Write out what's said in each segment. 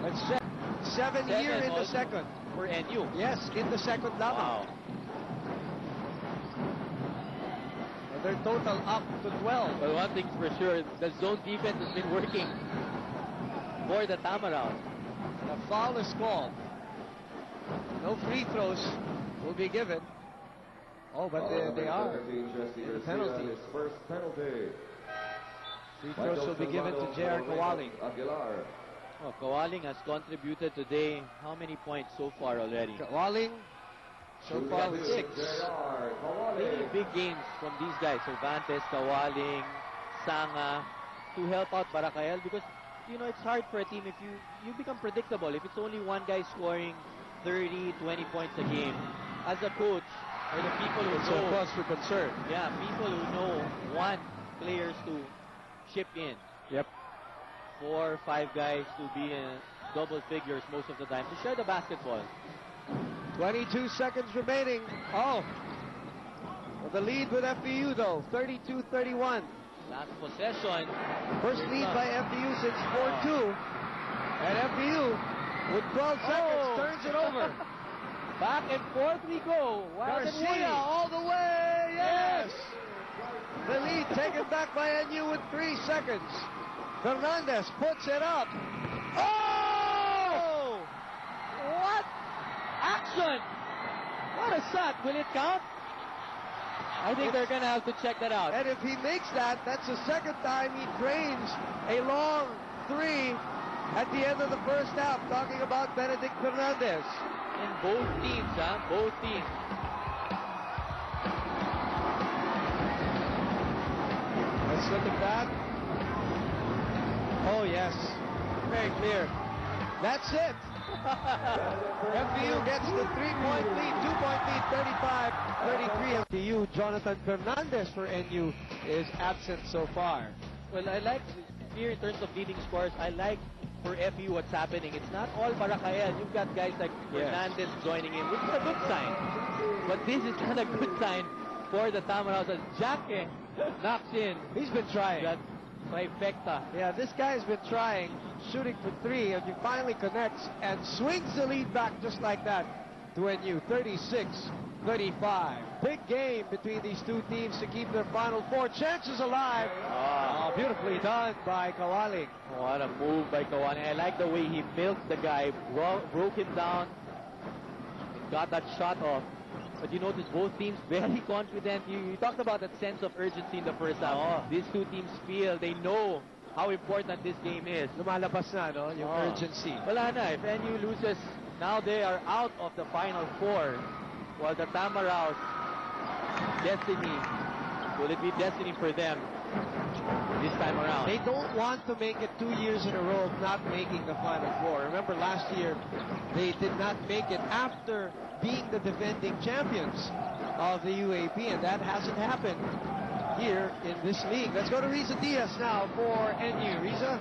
That's seven here in the second. For NU. Yes, in the second lamang. Wow. Their total up to 12. But one thing's for sure, the zone defense has been working for the Tamaraws. The foul is called. No free throws will be given. Oh, but they are. The penalty. First penalty. Free throws will be given to J.R. Kawaling. Oh, Kawaling has contributed today. How many points so far already? Kawaling so far with 6. Really big games from these guys. Cervantes, Kawaling, Sanga, to help out Baracael, because you know it's hard for a team if you become predictable. If it's only one guy scoring 30, 20 points a game, as a coach or the people who It's know, a cause for concern. yeah, people who know want players to chip in. Yep. 4 or 5 guys to be in double figures most of the time to share the basketball. 22 seconds remaining. Oh, well, the lead with FPU though, 32-31. Last possession. First lead by FPU since 4-2. And FPU with 12 seconds turns it over. Back and forth we go. Garcia all the way. Yes. The lead taken back by NU with 3 seconds. Fernandez puts it up. Oh! What action! What a shot! Will it count? I think they're gonna have to check that out. And if he makes that, that's the second time he drains a long 3 at the end of the first half. Talking about Benedict Fernandez. In both teams, huh? Both teams. Let's look at that. Oh, yes. Very clear. That's it. FPU gets the 3-point lead, 2-point lead, 35-33. FPU, Jonathan Fernandez for NU is absent so far. Well, I like here in terms of leading scores. I like for FPU what's happening. It's not all Baracael. You've got guys like Fernandez joining in, which is a good sign. But this is not a good sign for the Tamaraws as Jacque knocks in. He's been trying. That trifecta. Yeah, this guy's been trying, shooting for 3, and he finally connects and swings the lead back just like that to NU, 36-35. Big game between these two teams to keep their Final Four chances alive. Oh, beautifully done by Kawaling. What a move by Kawaling. I like the way he milked the guy, broke him down, got that shot off. But you notice both teams very confident. You talked about that sense of urgency in the first half. These two teams feel, they know how important this game is. Lumalabas na, no? Yung urgency. Wala na. If NU loses, now they are out of the Final Four. While the Tamaraws, destiny, will it be destiny for them this time around? They don't want to make it 2 years in a row of not making the Final Four. Remember last year, they did not make it after being the defending champions of the UAP, and that hasn't happened here in this league. Let's go to Riza Diaz now for NU. Riza?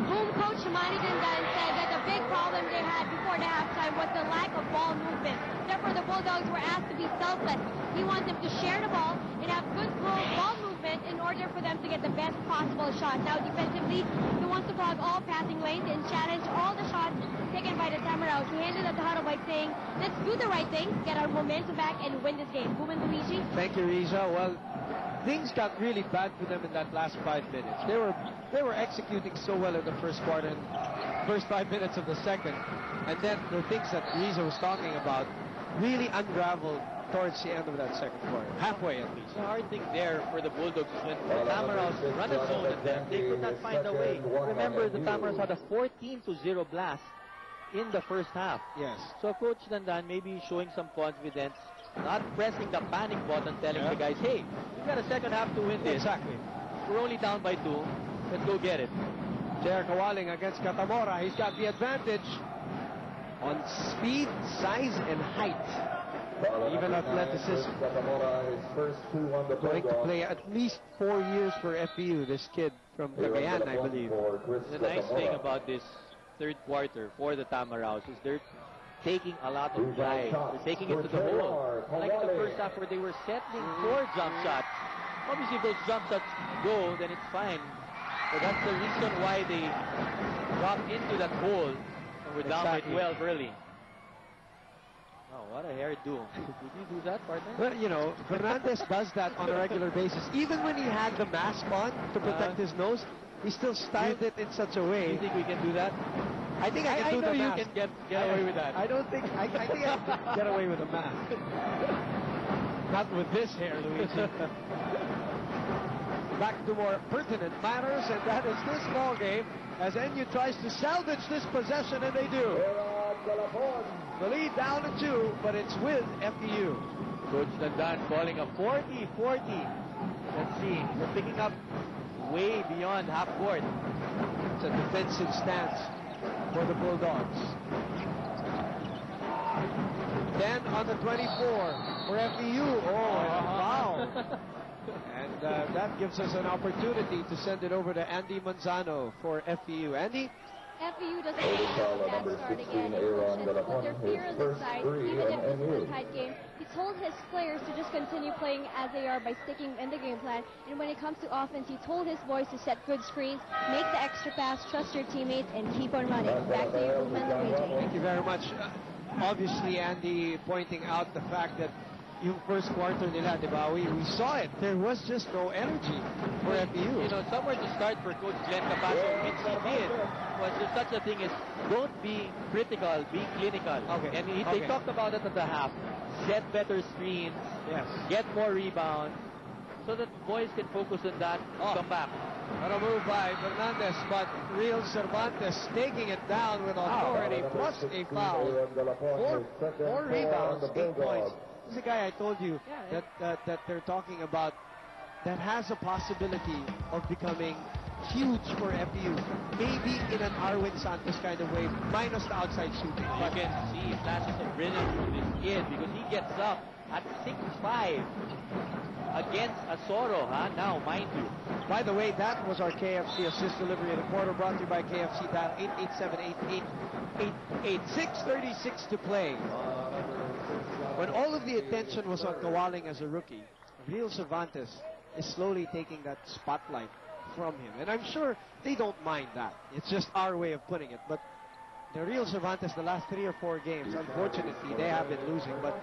Home coach Manny Dindan said that the big problem they had before the halftime was the lack of ball movement. Therefore, the Bulldogs were asked to be selfless. He wants them to share the ball and have good ball movement in order for them to get the best possible shot. Now, defensively, he wants to clog all passing lanes and challenge all the shots taken by the Tamaraws. He ended the huddle by saying, let's do the right thing, get our momentum back, and win this game. Buman Luigi? Thank you, Riza. Well, things got really bad for them in that last 5 minutes. They were executing so well in the first quarter and first 5 minutes of the second. And then the things that Riza was talking about really unraveled towards the end of that second quarter. Halfway at least. The hard thing there for the Bulldogs is when the Tamaraws run a zone at them, they could not find a way. Remember, the Tamaraws had a 14-0 blast in the first half. Yes. So Coach Dandan may be showing some confidence, not pressing the panic button, telling the guys, hey, we've got a second half to win this. Exactly. We're only down by 2. Let's go get it. J.R. Kawaling against Catamora. He's got the advantage on speed, size, and height. Even athleticism. Going to play at least 4 years for FPU, this kid from Cagayan, I believe. The nice thing about this third quarter for the Tamaraws is they're taking a lot of drive. They're taking it to the hole. Like the first half where they were settling for jump shots. Obviously, if those jump shots go, then it's fine. But that's the reason why they drop into that hole. We're down by Exactly. 12 early. Oh, what a hairdo. Did you do that, partner? Well, you know, Fernandez does that on a regular basis. Even when he had the mask on to protect his nose, he still styled it in such a Do way. you think we can do that? I think I can do know the you mask. can get away with that. I don't think I think I can get away with a mask. Not with this hair, Luigi. Back to more pertinent matters, and that is this ball game as NU tries to salvage this possession, and they do. The lead down to 2, but it's with FEU. Coach Dandan calling a 40-40. Let's see. They're picking up way beyond half court. It's a defensive stance for the Bulldogs. 10 on the 24 for FEU. Oh, and a foul. And that gives us an opportunity to send it over to Andy Manzano for FEU. Andy? FEU doesn't have that start again. Coach put their fear aside, even if this is a tight game. He told his players to just continue playing as they are by sticking in the game plan. And when it comes to offense, he told his boys to set good screens, make the extra pass, trust your teammates, and keep on running. Back to you, Ruben Luigi. Thank you very much. Obviously, Andy pointing out the fact that yung first quarter nila, di ba, we saw it. There was just no energy for FEU. You know, somewhere to start for Coach Glenn Capacio, which he did, was there's such a thing as don't be critical, be clinical. Okay. And they talked about it at the half. Set better screens, Yes. get more rebounds, so that boys can focus on that, come back. What a move by Fernandez, but Real Cervantes taking it down with authority, plus a foul. Four rebounds, 8 points. This is a guy I told you that they're talking about that has a possibility of becoming huge for FEU. Maybe in an Arwin Santos kind of way, minus the outside shooting. You can see flashes of brilliance from this kid because he gets up at 6'5" against Asoro, now, mind you. By the way, that was our KFC assist delivery of the quarter, brought to you by KFC. Dial 887-8888. 6:36 to play. When all of the attention was on Kawaling as a rookie, Real Cervantes is slowly taking that spotlight from him. And I'm sure they don't mind that. It's just our way of putting it. But the Real Cervantes, the last 3 or 4 games, unfortunately, they have been losing. But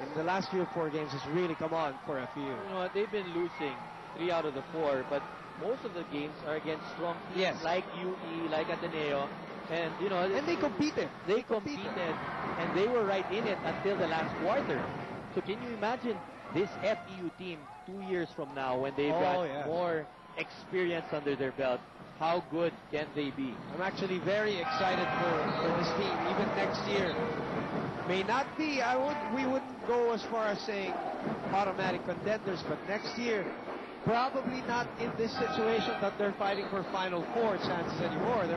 in the last 3 or 4 games, it's really come on for FEU. You know what, they've been losing 3 out of the 4, but most of the games are against strong teams like UE, like Ateneo. And, you know, And they competed. They competed, and they were right in it until the last quarter. So can you imagine this FEU team 2 years from now when they've got more experience under their belt? How good can they be? I'm actually very excited for this team, even next year. May not be, we wouldn't go as far as saying automatic contenders, but next year, probably not in this situation that they're fighting for Final Four chances anymore. They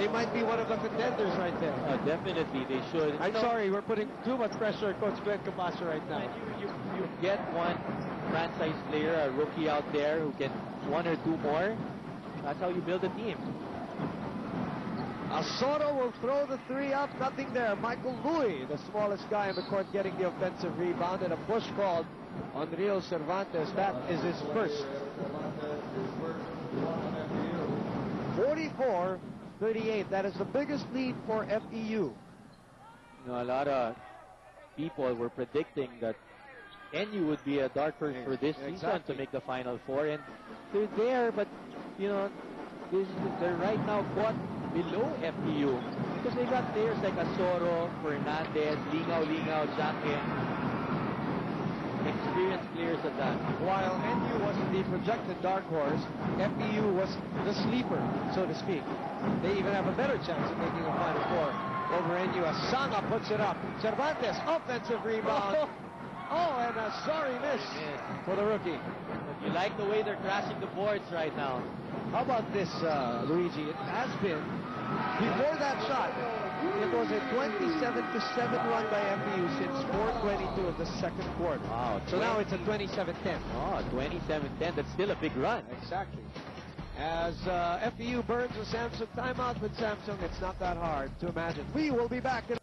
might be one of the contenders right there. Definitely, they should. I'm sorry, we're putting too much pressure on Coach Glenn Capacio right now. You get one franchise player, a rookie out there who can 1 or 2 more. That's how you build a team. Asoro will throw the 3 up, nothing there. Michael Louis, the smallest guy in the court, getting the offensive rebound, and a push called on Real Cervantes. That is his first. 44-38. That is the biggest lead for FEU. You know, a lot of people were predicting that NU would be a dark horse for this season to make the Final Four, and they're there, but you know, they're right now caught below FEU because they got players like Asoro, Fernandez, Lingaw, Jacquin, experienced players at that. While NU was the projected dark horse, FEU was the sleeper, so to speak. They even have a better chance of making a Final Four over NU. Asanga puts it up. Cervantes, offensive rebound. Oh, and a sorry miss for the rookie. You like the way they're crashing the boards right now. How about this, Luigi? It has been, before that shot, it was a 27-7 run by FEU since 4:22 of the second quarter. Wow. So now it's a 27-10. Oh, 27-10. That's still a big run. Exactly. As FEU burns a Samsung timeout with Samsung, it's not that hard to imagine. We will be back in